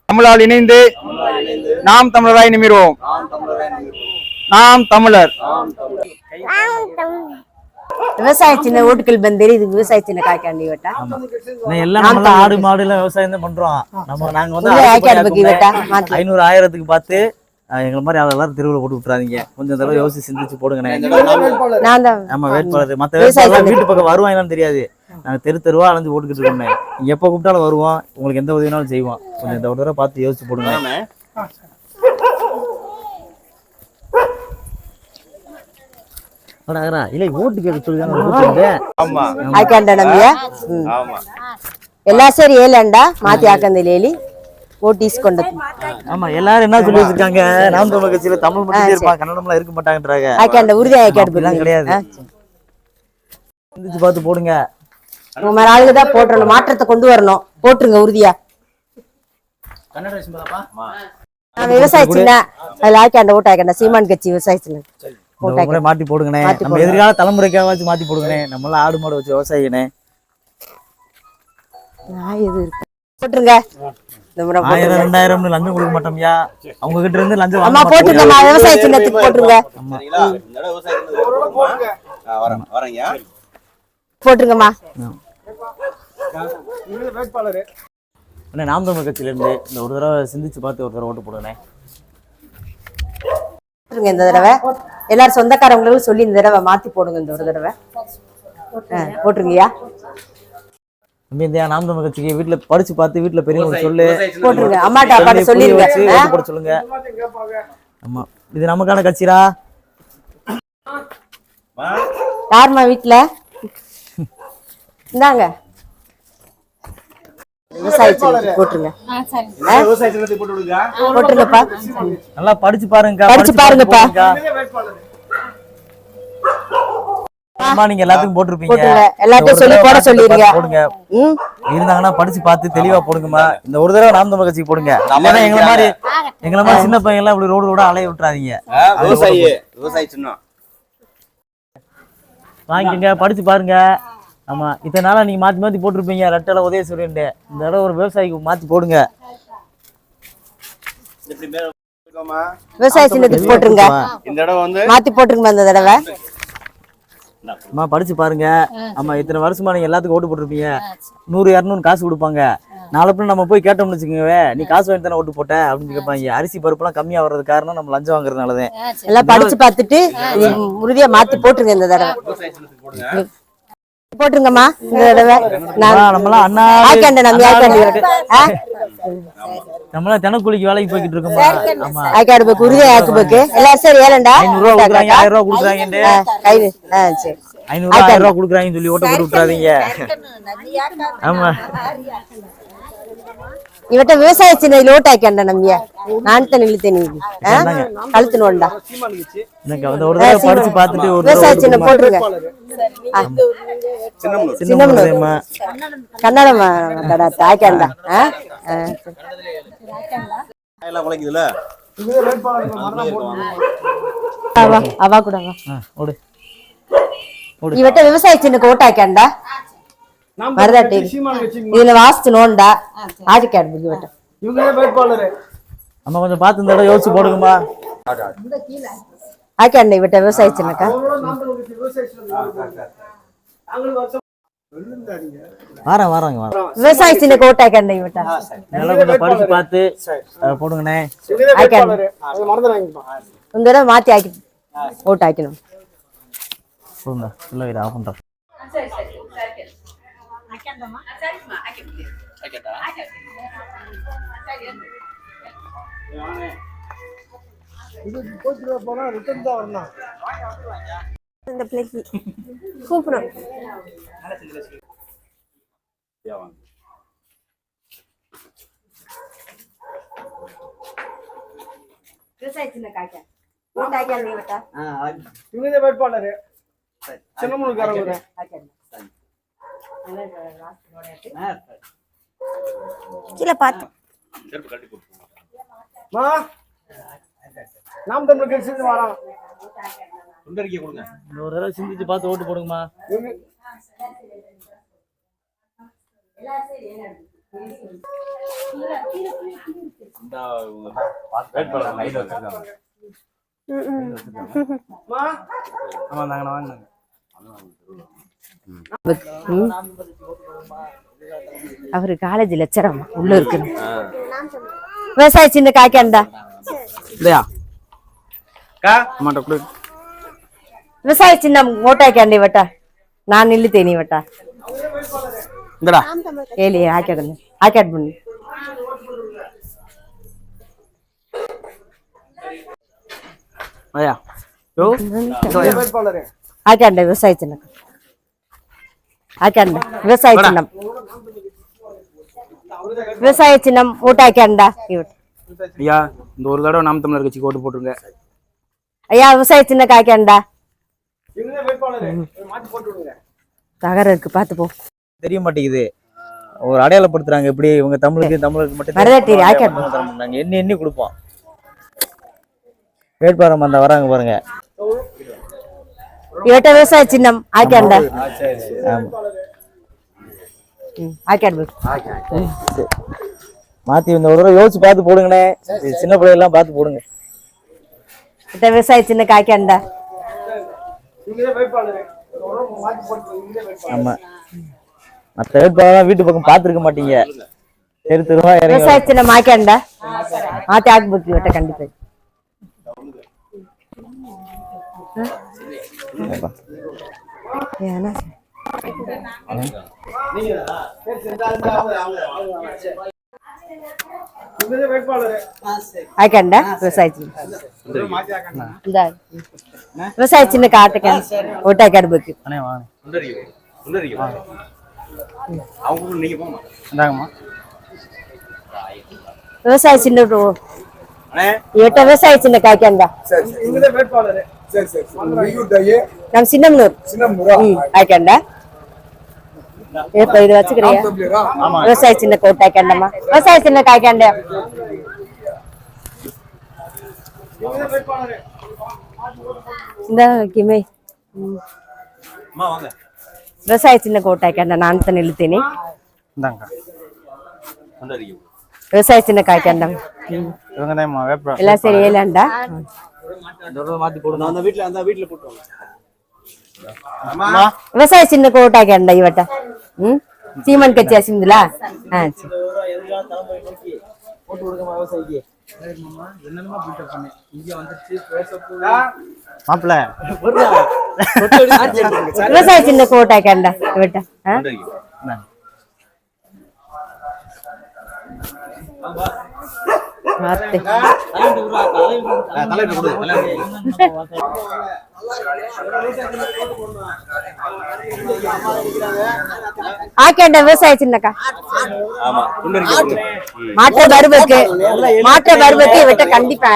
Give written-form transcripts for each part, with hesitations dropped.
தமிழால் இணைந்து நாம் தமிழராய் நிமிர்வோம். நாம் தமிழர். விவசாய சின்ன ஓட்டுகள் பந்தேரி இது விவசாய சின்ன காய்க்காண்டி வட்டா எல்லாம் நம்ம ஆடு மாடு எல்லாம் விவசாயம் தான் பண்றோம். நாங்க வந்து 500 1000க்கு பார்த்து எங்களை மாதிரி எல்லாரும் தெருவில் போட்டு விட்டுறாதீங்க. கொஞ்சம் தடவை யோசிச்சு சிந்திச்சு போடுங்கண்ணே. நம்ம வேட்பாளர் மற்ற வேட்பாளர் வீட்டு பக்கம் வருவாங்கன்னு தெரியாது. நாங்கள் தெருவா அலைஞ்சு போட்டுக்கிட்டு இருக்கோம். நீங்க எப்போ கூப்பிட்டாலும் வருவோம். உங்களுக்கு எந்த உதவினாலும் செய்வோம். கொஞ்சம் இந்த ஒரு தடவை பார்த்து யோசிச்சு போடுங்க. இல்லை ஓட்டு கேட்க சொல்லுங்க. எல்லா சரி ஏலண்டா மாத்தி ஆக்கந்தேலி ஓட்டு ஈஸ்கொண்ட. ஆமா எல்லாரும் என்ன சொல்லி வச்சிருக்காங்க, நாம் தமிழர் கட்சியில தமிழ் மட்டும் இருப்பாங்க, கன்னடம்லாம் இருக்க மாட்டாங்கன்றாங்க. ஆக்கண்ட உறுதி ஆக்கெல்லாம் கிடையாது. சிந்திச்சு பார்த்து போடுங்க. உங்க மாதிரி ஆளுங்க தான் போட்டுறணும், மாற்றத்தை கொண்டு வரணும். போட்டுருங்க உறுதியா. விவசாய சின்ன அதுல ஆக்கண்ட ஓட்டு ஆக்கண்ட சீமான் கட்சி விவசாய சின்ன மாத்தி போடுங்கண்ணே. நம்ம எதிர்கால தலைமுறைக்காக மாத்தி போடுங்கண்ணே. நம்மளாம் ஆடு மாடு வச்சு விவசாயினே போட்டுருங்க. 1000 2000 லஞ்சம் கொடுக்க மாட்டோம்யா. அவங்க கிட்ட இருந்து லஞ்சம் அம்மா போட்டுருங்க. விவசாய சின்னத்துக்கு போட்டுருங்க. போட்டுருங்கம்மா. நாம் தமிழர் கட்சியில இருந்து இந்த ஒரு தடவை சிந்திச்சு பார்த்து ஒரு தடவை ஓட்டு போடுங்கண்ணே. இந்த தடவை எல்லாரும் சொந்தக்காரங்களும் சொல்லி இந்த தடவை மாத்தி போடுங்க. இந்த ஒரு தடவை போட்டுருங்கய்யா. நாம் தமிழர் கட்சிக்கு வீட்டுல படிச்சு பார்த்து வீட்டுல பெரியவங்க சொல்லு போட்டுருங்க. அம்மாட்ட அப்பாட்ட சொல்லிருங்க போட சொல்லுங்க. ஆமா இது நமக்கான கட்சிரா. யாருமா வீட்டுல இந்தாங்க விவசாய சின்னத்துக்கு போட்டுருங்க. போட்டுருங்கப்பா. நல்லா படிச்சு பாருங்க. படிச்சு பாருங்கப்பா. நீங்க எல்லாத்துக்கும் போட்டுருப்பீங்க. எல்லாத்தையும் சொல்லி போட சொல்லிருங்க. போடுங்க. இருந்தாங்கன்னா படிச்சு பார்த்து தெளிவா போடுங்கம்மா. இந்த ஒரு தடவை நாம் தமிழர் கட்சிக்கு போடுங்க. எங்களை மாதிரி சின்ன பையன் எல்லாம் இப்படி ரோடு ரோட அலைய விட்டுறாதீங்க. விவசாய சின்னம் வாங்கிக்கங்க, படிச்சு பாருங்க. ஆமா இத்தனை நாளா நீங்க மாத்தி மாத்தி போட்டிருப்பீங்க. ரெட்டல உதயசூரியன் இந்த தடவை ஒரு விவசாயிக்கு மாத்தி போடுங்க. விவசாய சின்னத்துக்கு போட்டுருங்க. இந்த தடவை வந்து மாத்தி போட்டுருங்க. இந்த தடவை அம்மா படிச்சு பாருங்க. ஆமா இத்தனை வருஷமா நீங்க எல்லாத்துக்கும் ஓட்டு போட்டிருப்பீங்க. 100 200 காசு கொடுப்பாங்க. நாளைக்கு நம்ம போய் கேட்டோம்னு வச்சுக்கோங்க, நீ காசு வாங்கி தானே ஓட்டு போட்ட அப்படின்னு கேட்பாங்க. அரிசி பருப்புலாம் கம்மியா வர்றது காரணம் நம்ம லஞ்சம் வாங்குறதுனாலதான். எல்லாம் படிச்சு பார்த்துட்டு உறுதியா மாத்தி போட்டுருங்க. இந்த தடவை போட்டுருங்கம்மா. இந்த தடவை நம்மளாம் தினக்கூலிக்கு வேலைக்கு போய்கிட்டு இருக்கோம். உறுதியா ஆக்குபக்கு எல்லாம் சரி ஏலண்டா 500 ரூபா கொடுக்குறாங்க, 1000 ரூபா கொடுக்குறாங்க, 500 ரூபா கொடுக்குறாங்கன்னு சொல்லி ஓட்ட போட்டு விட்டுறாதீங்க. ஆமா இவட்ட விவசாய சின்ன லோட் ஆக்கண்ட நம்பியா நான் தான் இழுத்தேன். கழுத்து நோண்டா ஒரு தடவை படிச்சு பார்த்துட்டு ஒரு விவசாய சின்ன போட்டுருங்க. கன்னடமா ஆக்கண்டா அவா கூட இவட்ட விவசாய சின்ன ஓட்டு ஆக்கண்டா மருதாட்டி இதுல வாஸ்து நோண்டா ஆடிக்காடு இவட்ட அம்மா கொஞ்சம் பார்த்து இந்த தடவை யோசிச்சு போடுங்கம்மா. ஆக்கண்டா இவட்ட விவசாய சின்னக்கா வாராங்க விவசாய சின்ன ஓட்டு ஆக்கண்டா இவட்ட நல்லா கொஞ்சம் படிச்சு பார்த்து போடுங்கண்ணே. இந்த தடவை மாத்தி ஆக்கி ஓட்டு ஆக்கணும். சொல்லுங்க இல்லை இதை ஆஃப் பண்ணுறேன். இந்த பிள்ளைக்கு கூப்பிடும். விவசாய சின்ன காய்க்க ஓட்டு ஆக்கியா நீவட்டா இவங்க வேட்பாளர் சின்னமுனுக்காரங்க கீழே பார்த்து மா நாம் தமிழர் கட்சி வரோம். சுந்தரிக்கு கொடுங்க. ஒரு தடவை சிந்திச்சு பார்த்து ஓட்டு போடுங்கம்மா. அவரு காலேஜ் லெக்சரம் உள்ள இருக்கு. விவசாய சின்ன காய்க்காண்டா இல்லையா அம்மாட்ட கொடு. விவசாய சின்னம் ஓட்டாய்க்காண்டி வட்டா நான் நில்லு தேனி வட்டா இந்தடா ஏலி ஆக்காடு ஆக்காட் பண்ணு ஐயா யோ வேட்பாளரே ஆக்காண்ட விவசாய சின்னம் ஆக்காண்ட விவசாய சின்னம் விவசாய சின்னம் ஓட்டாய்க்காண்டா ஐயா இந்த ஒரு தடவை நாம் தமிழர் கட்சிக்கு ஓட்டு போட்டுருங்க. ஐயா விவசாய சின்ன காய்க்காண்டா இவங்க வேட்பாளரே மாத்தி போட்டு விடுங்க. தகர இருக்கு பாத்து போ. தெரிய மாட்டேங்குது. ஒரு அடையாளப்படுத்துறாங்க எப்படி இவங்க தமிழுக்கு மட்டும் வரதட்டி ஆக்காட் நாங்க எண்ணி கொடுப்போம். வேட்பாளர் அந்த வராங்க பாருங்க. இவட்ட விவசாய சின்னம் ஆக்காண்டா ஆக்காட் மாத்தி இந்த ஒரு தடவை யோசிச்சு பார்த்து போடுங்கண்ணே. சின்ன பிள்ளையெல்லாம் பார்த்து போடுங்க. இவட்ட விவசாய சின்ன காய்க்காண்டா இவங்க வேட்பாளரே மாத்தி போட்டு இவங்க வேட்பாளரே. ஆமா மற்ற வேட்பாளர் வீட்டு பக்கம் பார்த்துருக்க மாட்டீங்க. தெருவா விவசாய சின்னம் ஆக்காண்டா மாத்தி ஆக்கு புத்தி இவட்ட கண்டிப்பா ஏன்னா இவங்க வேட்பாளரே ஆக்காண்டா விவசாய சின்னம் இந்த விவசாய சின்ன காட்டுக்க ஓட்டாய்க்காடு புக்கு விவசாய சின்ன இவட்ட விவசாய சின்ன காய்க்காண்டா இவங்க வேட்பாளரே. சரி சரி நம்ம சின்னம்னூர் ஆய்க்காண்டா இப்ப இது வச்சுக்கிறியா விவசாய சின்ன கோட்டாய்க்காண்டம்மா விவசாய சின்ன காய்க்காண்டா இவங்க வேட்பாளரே. இந்த கிமே விவசாய சின்ன கோட்டாய்க்காண்டா நான் தான் நிறுத்தினே விவசாய சின்ன காய்க்காண்டம் எல்லாம் சரி ஏலாண்டா மாத்தி போடுங்க. அந்த வீட்ல போட்டுவாங்க. விவசாய சின்ன கோட்டாய்க்காண்டா இவட்ட சீமன் கட்சி அசிந்துலா சரி போட்டு கொடுங்க விவசாயிக்கு. விவசாய சின்ன கோட்டாய்க்காண்டா இவட்ட ஆக்கேண்ட விவசாய சின்னக்கா மாற்ற பருவக்கு இவட்ட கண்டிப்பா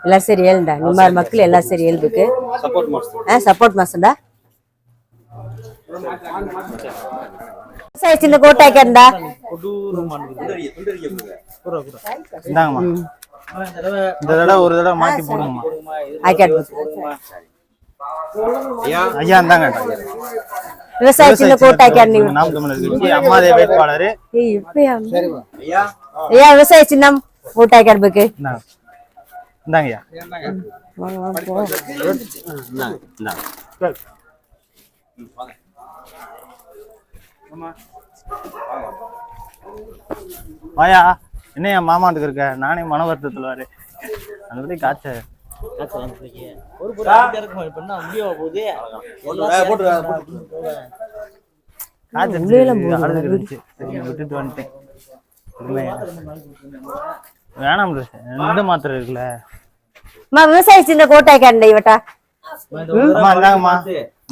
எல்லாம் சரி ஏழுண்டா இந்த மக்கள் எல்லாம் சரி ஏழுக்கு சப்போர்ட் மாசம்டா விவசாய சின்ன கோட்டாய்க்காண்டா இந்த தடவை ஒரு தடவை மாத்தி போடுங்கம்மா. ஐயா இந்தாங்க விவசாய சின்ன கோட்டாய்க்காண்டி நாம் தமிழர் கட்சி அம்மாதே வேட்பாளர். ஐயா விவசாய சின்னம் கோட்டாய்க்காடுக்கு இந்தாங்க ஐயா. வாயா என்னையா மாமாட்டுக்கு இருக்க நானே மன வருத்தத்துல வாரு அந்த பத்தி காய்ச்ச விட்டுட்டு வந்துட்டேன். வேணாம் இந்த மாத்திரை இருக்குல்ல விவசாய சின்ன கோட்டாய்க்காண்டா இவட்டா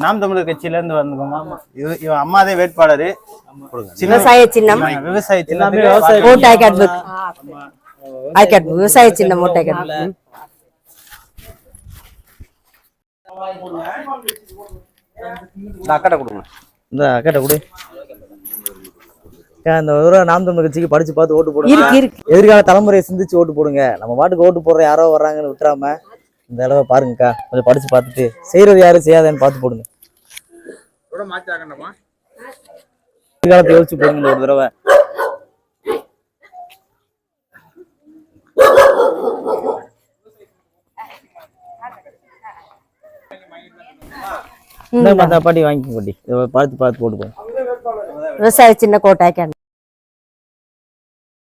நாம் தமிழர் கட்சியில இருந்து வந்துக்கோமா. இவன் அம்மாதே வேட்பாளரு. விவசாய சின்னம் விவசாய சின்னம் விவசாய சின்னம் ஓட்டாய்க்காடு அக்கடை கொடுங்க. இந்த அக்காட்ட கொடு. அந்த ஒரு நாம் தமிழ் கட்சிக்கு படிச்சு பார்த்து ஓட்டு போடுங்க. இருக்கு இருக்கு. எதிர்கால தலைமுறையை சிந்திச்சு ஓட்டு போடுங்க. நம்ம பாட்டுக்கு ஓட்டு போடுற யாரோ வர்றாங்கன்னு விட்டுறாம இந்த அளவை பாருங்கக்கா, கொஞ்சம் படிச்சு பார்த்துட்டு செய்யறது யாரும் செய்யாதேன்னு பார்த்து போடுங்க. எதிர்காலத்தை யோசிச்சு போடுங்க ஒரு தடவை. இந்த பாட்டி வாங்கிக்க பாட்டி, பார்த்து பார்த்து போட்டு போங்க. விவசாய சின்ன கோட்டாய்க்காண்ட